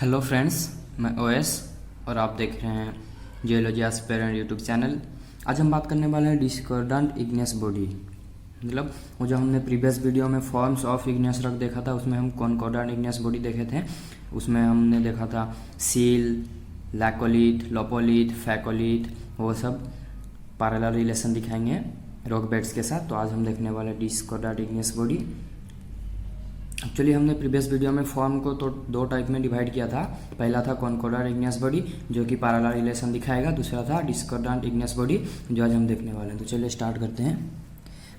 Hello friends, मैं OS और आप देख रहे हैं जियोलॉजी एस्पिरेंट यूट्यूब चैनल। आज हम बात करने वाले हैं डिस्कॉर्डेंट इग्नियस बॉडी। मतलब वो जो हमने प्रीवियस वीडियो में फॉर्म्स ऑफ इग्नियस रॉक देखा था, उसमें हम कॉन्कॉर्डेंट इग्नियस बॉडी देखे थे। उसमें हमने देखा था सील, लैकोलिथ, लोपोलिथ, फैकोलिथ, वो सब पैरेलल रिलेशन दिखाएंगे रॉक बेड्स के साथ। तो आज हम देखने वाले डिस्कॉर्डेंट इग्नियस बॉडी। एक्चुअली हमने प्रीवियस वीडियो में फॉर्म को तो दो टाइप में डिवाइड किया था। पहला था कॉन्कॉर्डेंट इग्नियस बॉडी जो कि पैरेलल रिलेशन दिखाएगा, दूसरा था डिस्कॉर्डेंट इग्नियस बॉडी जो आज हम देखने वाले हैं। तो चलिए स्टार्ट करते हैं।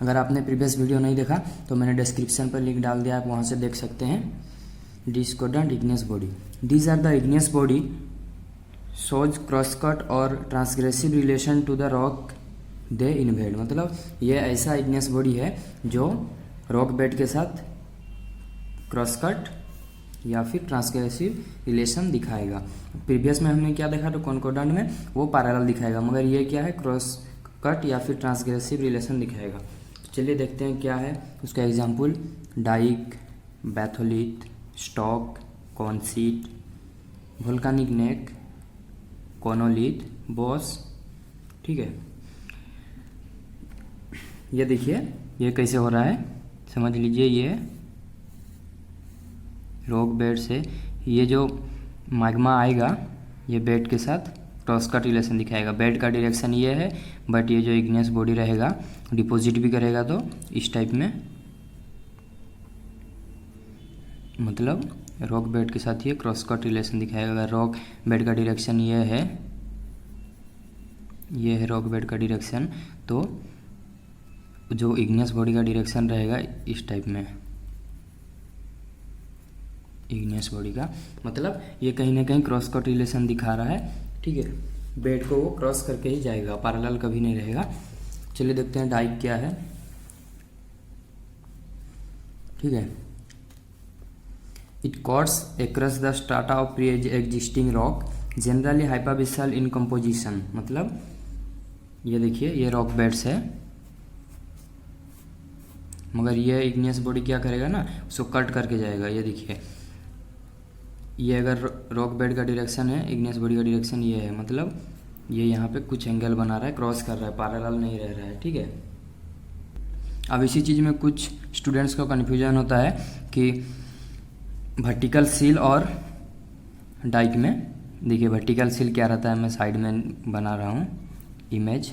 अगर आपने प्रीवियस वीडियो नहीं देखा तो मैंने डिस्क्रिप्शन पर लिंक डाल दिया, आप वहाँ से देख सकते हैं। Discordant igneous body, these are the igneous body shows crosscut और transgressive relation to the rock they invade. मतलब ये ऐसा इग्नियस बॉडी है जो रॉक बेड के साथ क्रॉसकट या फिर ट्रांसग्रेसिव रिलेशन दिखाएगा। प्रीवियस में हमने क्या देखा, तो कॉन्कॉर्डेंट में वो पैरेलल दिखाएगा, मगर ये क्या है, क्रॉस कट या फिर ट्रांसग्रेसिव रिलेशन दिखाएगा। चलिए देखते हैं क्या है उसका example. Dike, batholith, stock, cone sheet, volcanic neck, chonolith, boss. ठीक है, ये देखिए ये कैसे हो रहा है, समझ लीजिए। ये रॉक बेड से ये जो मैग्मा आएगा ये बेड के साथ क्रॉसकट रिलेशन दिखाएगा। बेड का डायरेक्शन ये है, बट ये जो इग्नियस बॉडी रहेगा डिपॉजिट भी करेगा तो इस टाइप में, मतलब रॉक बेड के साथ ये क्रॉसकट रिलेशन दिखाएगा। अगर रॉक बेड का डायरेक्शन ये है रॉक बेड का डायरेक्शन, तो जो इग्नियस बॉडी का डायरेक्शन रहेगा इस टाइप में, इग्नियस बॉडी का। मतलब ये कहीं ना कहीं क्रॉस कट रिलेशन दिखा रहा है। ठीक है, बेड को वो क्रॉस करके ही जाएगा, पैरेलल कभी नहीं रहेगा। चलिए देखते हैं डाइक क्या है। ठीक है, it cords across the strata of pre existing rock generally hypabyssal in composition. मतलब ये देखिए ये रॉक बेड्स है, मगर ये इग्नियस बॉडी क्या करेगा ना, उसको कट करके जाएगा। ये देखिए, ये अगर रॉक बेड का डायरेक्शन है, इग्नियस बॉडी का डायरेक्शन ये है, मतलब ये यहाँ पे कुछ एंगल बना रहा है, क्रॉस कर रहा है, पैरेलल नहीं रह रहा है। ठीक है, अब इसी चीज़ में कुछ स्टूडेंट्स को कन्फ्यूजन होता है कि वर्टिकल सील और डाइक में। देखिए वर्टिकल सील क्या रहता है, मैं साइड में बना रहा हूँ image.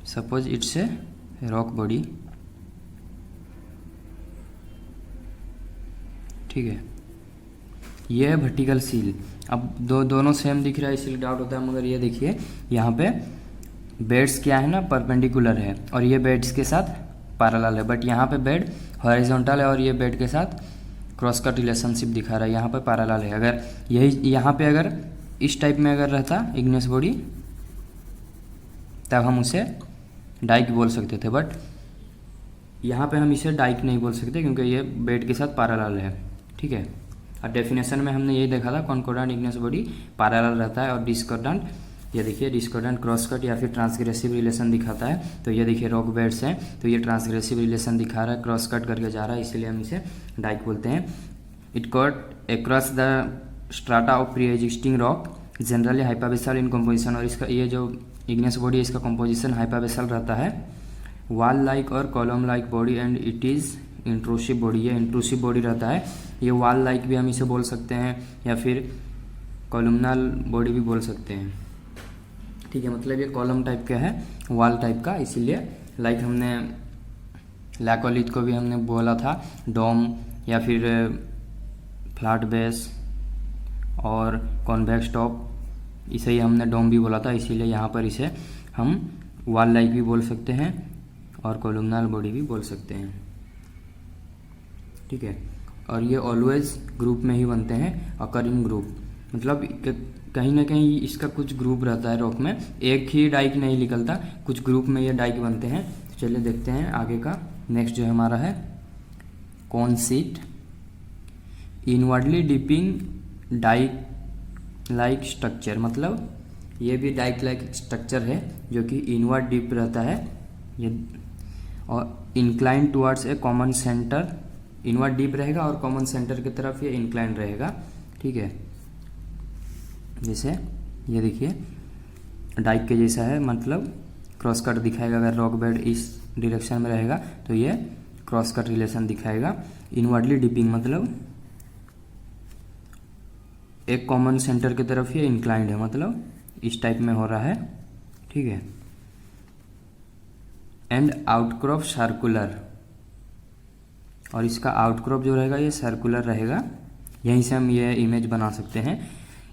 Suppose it's a rock body. ठीक है, ये है वर्टिकल सील। अब दोनों सेम दिख रहा है इसलिए डाउट होता है, मगर ये देखिए यहाँ पे बेड्स क्या है ना, परपेंडिकुलर है और ये बेड्स के साथ पैरेलल है। बट यहाँ पे बेड हॉरिजॉन्टल है और ये बेड के साथ क्रॉस कट रिलेशनशिप दिखा रहा है, यहाँ पे पैरेलल है। अगर यही यहाँ पे अगर इस टाइप में अगर रहता इग्नियस बॉडी, तब हम उसे डाइक बोल सकते थे, बट यहाँ पे हम इसे डाइक नहीं बोल सकते क्योंकि ये बेड के साथ पैरेलल है। ठीक है, और डेफिनेशन में हमने यही देखा था, कॉन्कॉर्डेंट इग्नियस बॉडी पैरेलल रहता है और डिस्कॉर्डेंट, ये देखिए डिस्कॉर्डेंट क्रॉसकट या फिर ट्रांसग्रेसिव रिलेशन दिखाता है। तो ये देखिए रॉक बेड्स हैं, तो ये ट्रांसग्रेसिव रिलेशन दिखा रहा है, क्रॉसकट करके जा रहा है, इसलिए हम इसे डाइक बोलते हैं। It cut across the strata of pre existing rock generally hypabyssal in composition. और इसका ये जो इग्नियस बॉडी है इसका कंपोजिशन हाइपाबिसल रहता है, वॉल लाइक और column like body and it is intrusive body. ये इंट्रूसिव बॉडी रहता है, ये वॉल लाइक भी हम इसे बोल सकते हैं या फिर कॉलमनल बॉडी भी बोल सकते हैं। ठीक है, मतलब ये कॉलम टाइप का है, वॉल टाइप का, इसीलिए लाइक हमने लैकोलिथ को भी हमने बोला था डोम या फिर फ्लैट बेस और कॉन्वेक्स टॉप, इसे ही हमने डोम भी बोला था, इसीलिए यहाँ पर इसे हम वॉल लाइक भी बोल सकते हैं और कॉलमनल बॉडी भी बोल सकते हैं। ठीक है, और ये ऑलवेज ग्रुप में ही बनते हैं, अकरिंग ग्रुप। मतलब कहीं ना कहीं इसका कुछ ग्रुप रहता है रॉक में, एक ही डाइक नहीं निकलता, कुछ ग्रुप में ये डाइक बनते हैं। तो चलिए देखते हैं आगे का। नेक्स्ट जो हमारा है cone sheet, inwardly dipping dike like structure. मतलब ये भी डाइक लाइक स्ट्रक्चर है जो कि इनवर्ड डिप रहता है ये, और incline towards a common centre, inward deep रहेगा और कॉमन सेंटर की तरफ ये इंक्लाइन रहेगा, ठीक है। जैसे ये देखिए डाइक के जैसा है, मतलब क्रॉस कट दिखाएगा। अगर रॉक बेड इस डायरेक्शन में रहेगा तो ये क्रॉस कट रिलेशन दिखाएगा। इनवर्डली डिपिंग मतलब एक कॉमन सेंटर की तरफ ये इंक्लाइंड है, मतलब इस टाइप में हो रहा है, ठीक है। एंड आउटक्रॉप सर्कुलर, और इसका आउटक्रॉप जो रहेगा ये सर्कुलर रहेगा। यहीं से हम ये इमेज बना सकते हैं।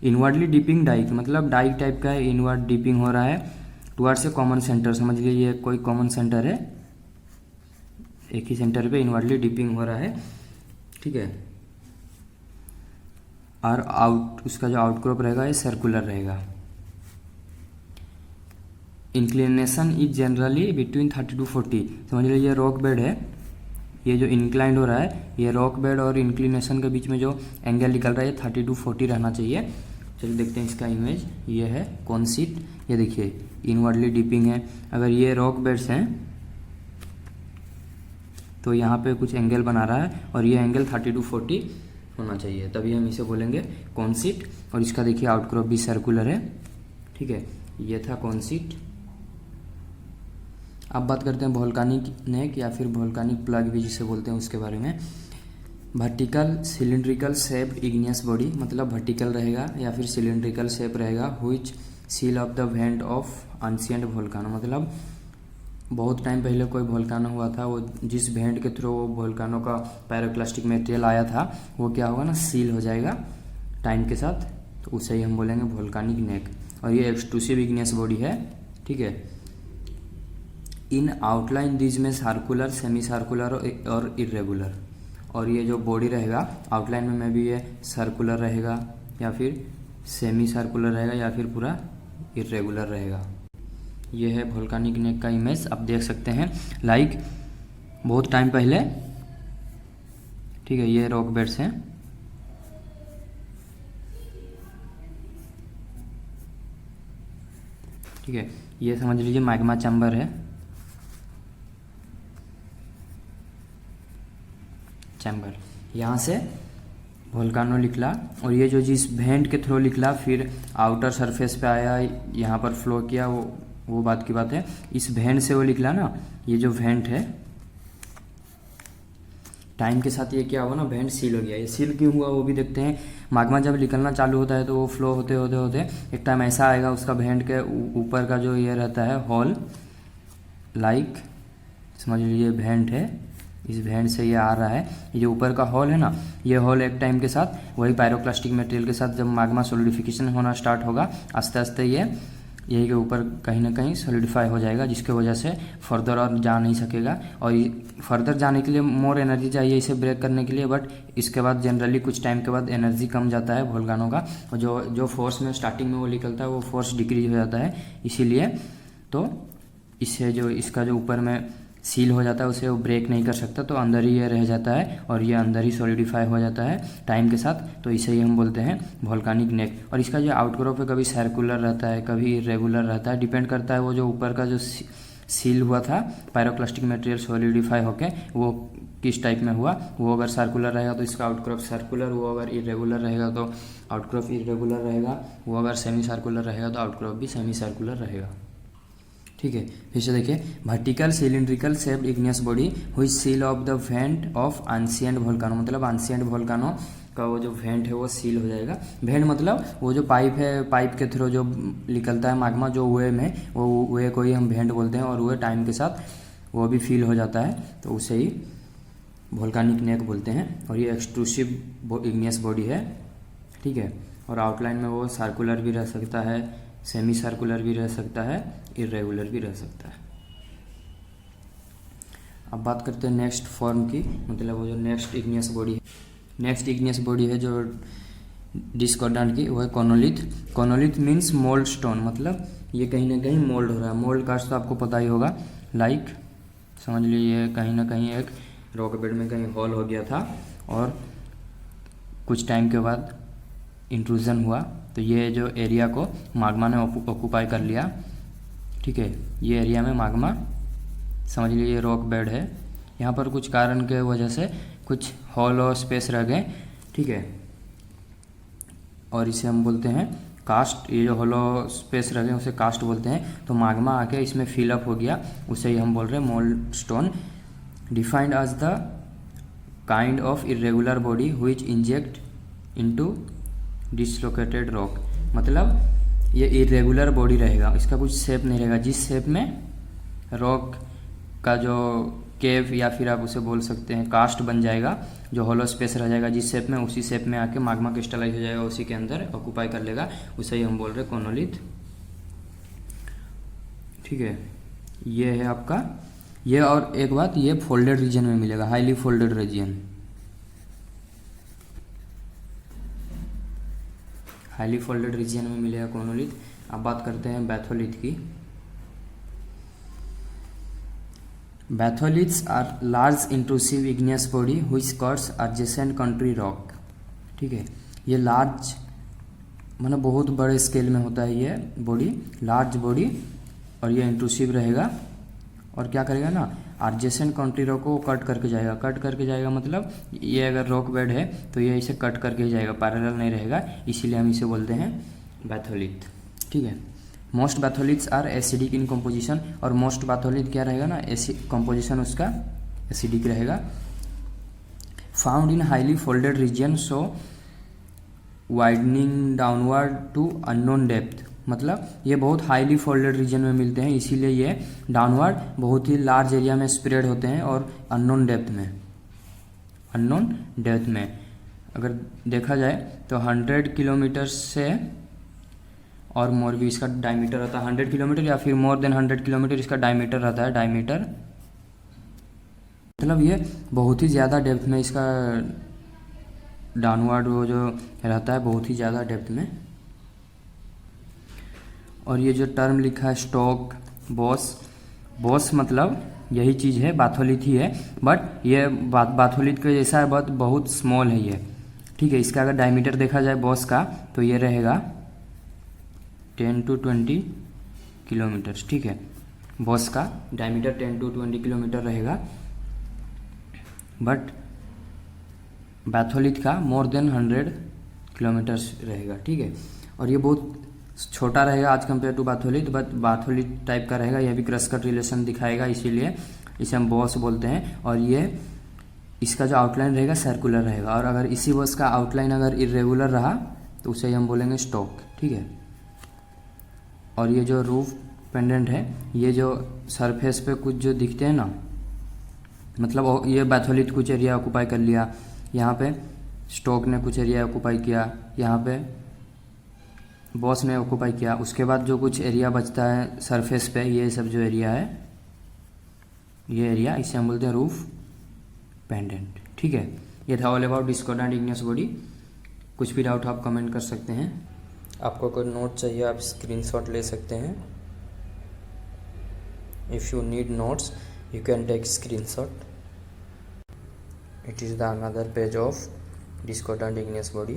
इनवर्डली डिपिंग डाइक मतलब डाइक टाइप का है, इनवर्ड डिपिंग हो रहा है टुवर्ड्स ए कॉमन सेंटर। समझ लीजिए ये कोई कॉमन सेंटर है, एक ही सेंटर पे इनवर्डली डिपिंग हो रहा है, ठीक है। और उसका जो आउटक्रॉप रहेगा ये सर्कुलर रहेगा। Inclination is generally between 30 to 40। समझ लीजिए ये रॉक बेड है, ये जो इंक्लाइंड हो रहा है, ये रॉक बेड और इंक्लिनेशन के बीच में जो एंगल निकल रहा है ये 30 to 40 रहना चाहिए। चलिए देखते हैं इसका इमेज। ये है कॉन्सीट, ये देखिए इनवर्डली डिपिंग है। अगर ये रॉक बेड्स हैं तो यहाँ पे कुछ एंगल बना रहा है और ये एंगल 30 to 40 होना चाहिए, तभी हम इसे बोलेंगे कॉन्सीट। और इसका देखिए आउटक्रॉप भी सर्कुलर है, ठीक है। ये था कॉन्सीट। अब बात करते हैं वोल्केनिक नेक या फिर वोल्केनिक प्लग भी जिसे बोलते हैं उसके बारे में। Vertical cylindrical shape igneous body, मतलब वर्टिकल रहेगा या फिर सिलिंड्रिकल शेप रहेगा। Which seal of the went of ancient volcano, मतलब बहुत टाइम पहले कोई वोल्केनो हुआ था, वो जिस वेंट के थ्रू वो वोल्केनो का पायरोक्लास्टिक मटेरियल आया था वो क्या होगा ना, सील हो जाएगा टाइम के साथ, तो उसे ही हम बोलेंगे वोल्केनिक नेक। और ये एक्सट्रूसिव इग्नियस बॉडी है, ठीक है। इन आउटलाइन दीज में सर्कुलर, सेमी सर्कुलर और इरेगुलर। और ये जो बॉडी रहेगा आउटलाइन में भी ये सर्कुलर रहेगा या फिर सेमी सर्कुलर रहेगा या फिर पूरा इरेगुलर रहेगा। ये है वोल्केनिक नेक का इमेज, आप देख सकते हैं। लाइक बहुत टाइम पहले, ठीक है, ये रॉक बेड्स हैं, ठीक है। ये समझ लीजिए मैग्मा चैम्बर है, चैम्बर, यहाँ से वोल्केनो निकला और ये जो जिस वेंट के थ्रू निकला फिर आउटर सरफेस पे आया, यहाँ पर फ्लो किया, वो बात की बात है। इस वेंट से वो निकला ना, ये जो वेंट है टाइम के साथ ये क्या हुआ ना, वेंट सील हो गया। ये सील क्यों हुआ वो भी देखते हैं। मैग्मा जब निकलना चालू होता है तो वो फ्लो होते होते होते एक टाइम ऐसा आएगा, उसका वेंट के ऊपर का जो ये रहता है हॉल, लाइक समझ लीजिए वेंट है, इस वेंट से ये आ रहा है। ये जो ऊपर का हॉल है ना, ये हॉल एक टाइम के साथ वही पायरोक्लास्टिक मटेरियल के साथ जब मैग्मा सॉलिडिफिकेशन होना स्टार्ट होगा, आस्ते आस्ते ये यही के ऊपर कहीं ना कहीं सॉलिडिफाई हो जाएगा, जिसके वजह से फर्दर और जा नहीं सकेगा। और फर्दर जाने के लिए मोर एनर्जी चाहिए इसे ब्रेक करने के लिए, बट इसके बाद जनरली कुछ टाइम के बाद एनर्जी कम जाता है वोल्केनो का, और जो फोर्स में स्टार्टिंग में वो निकलता है वो फोर्स डिक्रीज हो जाता है। इसीलिए तो इससे जो इसका जो ऊपर में सील हो जाता है उसे वो ब्रेक नहीं कर सकता, तो अंदर ही ये रह जाता है और ये अंदर ही सॉलिडिफाई हो जाता है टाइम के साथ, तो इसे ही हम बोलते हैं वोल्केनिक नेक। और इसका जो आउटक्रॉप है कभी सर्कुलर रहता है, कभी इरेगुलर रहता है, डिपेंड करता है वो जो ऊपर का जो सील हुआ था पायरोक्लास्टिक मटेरियल सॉलिडिफाई होके वो किस टाइप में हुआ। वो अगर सर्कुलर रहेगा तो इसका आउटक्रॉप सर्कुलर, वो अगर इरेगुलर रहेगा तो आउटक्रॉप इरेगुलर रहेगा, वो अगर सेमी सर्कुलर रहेगा तो आउटक्रॉप भी सेमी सर्कुलर रहेगा, ठीक है। फिर से देखिए, vertical cylindrical shaped igneous body which seal of the went of ancient volcano, मतलब एंशिएंट वोल्केनो का वो जो वेंट है वो सील हो जाएगा। वेंट मतलब वो जो पाइप है, पाइप के थ्रू जो निकलता है मैग्मा, जो वे में, वो वे को ही हम वेंट बोलते हैं, और वो टाइम के साथ वो भी फील हो जाता है, तो उसे ही वोल्केनिक नेक बोलते हैं। और ये एक्सट्रूसिव इग्नियस बॉडी है, ठीक है। और आउटलाइन में वो सर्कुलर भी रह सकता है, सेमी सर्कुलर भी रह सकता है, इरेगुलर भी रह सकता है। अब बात करते हैं नेक्स्ट फॉर्म की, मतलब वो जो नेक्स्ट इग्नियस बॉडी है, नेक्स्ट इग्नियस बॉडी है जो डिस्कॉर्डेंट की, वो है कोनोलिथ। कोनोलिथ मीन्स मोल्ड स्टोन, मतलब ये कहीं ना कहीं मोल्ड हो रहा है। मोल्ड का तो आपको पता ही होगा, लाइक समझ लीजिए कहीं ना कहीं एक रॉक बेड में कहीं हॉल हो गया था और कुछ टाइम के बाद इंट्रूजन हुआ, तो ये जो एरिया को मैग्मा ने ऑक्यूपाई कर लिया, ठीक है। ये एरिया में मैग्मा समझ लीजिए ये रॉक बेड है, यहाँ पर कुछ कारण के वजह से कुछ हॉलो स्पेस रह गए, ठीक है, और इसे हम बोलते हैं कास्ट। ये जो हॉलो स्पेस रह गए उसे कास्ट बोलते हैं। तो माग्मा आके इसमें फिलअप हो गया, उसे ही हम बोल रहे हैं mould stone. Defined as the kind of irregular body which inject into dislocated rock, मतलब ये इरेगुलर बॉडी रहेगा, इसका कुछ शेप नहीं रहेगा। जिस शेप में रॉक का जो केव या फिर आप उसे बोल सकते हैं कास्ट बन जाएगा, जो हॉलो स्पेस रह जाएगा जिस शेप में, उसी शेप में आके माग्मा क्रिस्टलाइज हो जाएगा, उसी के अंदर ऑक्यूपाई कर लेगा, उसे ही हम बोल रहे हैं कोनोलिथ, ठीक है। ये है आपका ये। और एक बात, ये फोल्डेड रीजन में मिलेगा, highly folded region, highly folded region में मिलेगा कोनोलिथ। अब बात करते हैं बैथोलिथ की। Batholiths are large intrusive igneous body which covers adjacent country rock, ठीक है। ये लार्ज मतलब बहुत बड़े स्केल में होता है ये बॉडी, लार्ज बॉडी, और ये इंट्रूसिव रहेगा, और क्या करेगा ना, एडजेसेंट कंट्री रॉक को कट करके जाएगा। कट करके जाएगा मतलब ये अगर रॉक बेड है तो ये इसे कट करके ही जाएगा, पैरेलल नहीं रहेगा, इसीलिए हम इसे बोलते हैं बैथोलिथ, ठीक है। Most batholiths are acidic in composition, और मोस्ट बैथोलिथ क्या रहेगा ना, कंपोजिशन उसका एसिडिक रहेगा। Found in highly folded region so widening downward to unknown depth, मतलब ये बहुत हाईली फोल्डेड रीजन में मिलते हैं, इसीलिए ये डाउनवर्ड बहुत ही लार्ज एरिया में स्प्रेड होते हैं, और अननोन डेप्थ में अगर देखा जाए तो 100 किलोमीटर से और मोर भी इसका डायमीटर रहता है, 100 किलोमीटर या फिर मोर देन 100 किलोमीटर इसका डायमीटर रहता है। डायमीटर मतलब ये बहुत ही ज़्यादा डेप्थ में इसका डाउनवर्ड वो जो रहता है, बहुत ही ज़्यादा डेप्थ में। और ये जो टर्म लिखा है स्टॉक बॉस मतलब यही चीज़ है, बाथोलिथ ही है, बट ये बाथोलिथ के जैसा है, बहुत स्मॉल है ये, ठीक है। इसका अगर डायमीटर देखा जाए बॉस का तो ये रहेगा 10 to 20 किलोमीटर, ठीक है। बॉस का डायमीटर 10 to 20 किलोमीटर रहेगा, बट बैथोलिथ का मोर देन 100 किलोमीटर्स रहेगा, ठीक है। और ये बहुत छोटा रहेगा आज compare to batholith, but batholith type का रहेगा, यह भी क्रश कट रिलेशन दिखाएगा, इसीलिए इसे हम बॉस बोलते हैं। और ये इसका जो आउटलाइन रहेगा सर्कुलर रहेगा, और अगर इसी बॉस का आउटलाइन अगर इरेगुलर रहा तो उसे हम बोलेंगे स्टॉक, ठीक है। और ये जो रूफ पेंडेंट है, ये जो सरफेस पे कुछ जो दिखते हैं ना, मतलब ये बैथोलिथ कुछ एरिया ऑक्यूपाई कर लिया, यहाँ पे स्टॉक ने कुछ एरिया ऑक्यूपाई किया, यहाँ पे बॉस ने ऑक्यूपाई किया, उसके बाद जो कुछ एरिया बचता है सरफेस पे, ये सब जो एरिया है, ये एरिया इसे हम बोलते हैं रूफ पेंडेंट, ठीक है। ये था all about discordant igneous body. कुछ भी डाउट आप कमेंट कर सकते हैं। आपको कोई नोट चाहिए आप स्क्रीनशॉट ले सकते हैं। If you need notes you can take screenshot. It is the another page of discordant igneous body.